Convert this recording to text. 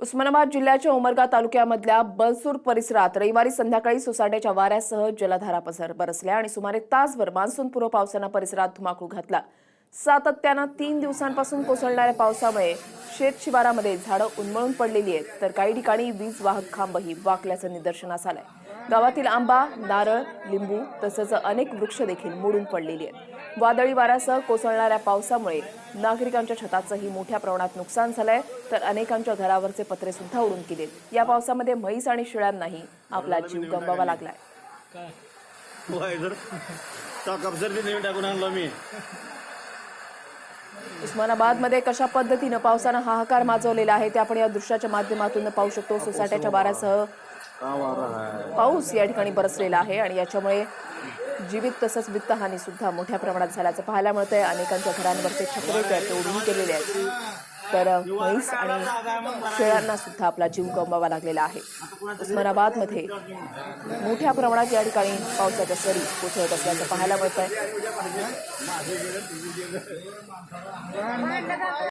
उस्मानाबाद जिल्ह्याच्या उमरगा तालुक्यामधल्या बलसूर परिसरात रविवारी संध्याकाळी सोसाट्याच्या वाऱ्यासह जलधारा बरसल्या आणि सुमारे तासभर मान्सूनपूर्व पावसानं परिसरात धुमाकूळ घातला। सातत्यानं 3 दिवसांपासून कोसळणाऱ्या पावसामुळे शेत शिवारामध्ये झाडं उन्मळून पडलेली आहेत, तर काही ठिकाणी वीज वाहक खांबही वाकल्याचं निदर्शनास आलंय। गावातील आंबा, नारळ, लिंबू तसंच अनेक वृक्ष देखील मोडून पडलेली आहेत। वादळी वाऱ्यासह कोसळणाऱ्या पावसामुळे नागरिकांच्या छताचंही मोठ्या प्रमाणात नुकसान झालंय, तर अनेकांच्या घरावरचे पत्रे सुद्धा उडून गेलेत। या पावसामध्ये म्हैस आणि शेळ्यांनाही आपला जीव गमवावा लागलाय। उस्मानाबादमध्ये कशा पद्धतीनं पावसानं हाहाकार माजवलेला आहे ते आपण या दृश्याच्या माध्यमातून पाहू शकतो। सोसाट्याच्या वाऱ्यासह पाऊस या ठिकाणी बरसलेला आहे आणि याच्यामुळे जीवित तसंच वित्तहानी सुद्धा मोठ्या प्रमाणात झाल्याचं पाहायला मिळतंय। अनेकांच्या घरांवरचे छपरे ते उडून गेलेले आहेत, तर म्हैस आणि शेळ्यांना सुद्धा आपला जीव गमवावा लागलेला आहे। उस्मानाबादमध्ये मोठ्या प्रमाणात या ठिकाणी पावसाच्या सरी कोसळत असल्याचं पाहायला मिळतंय।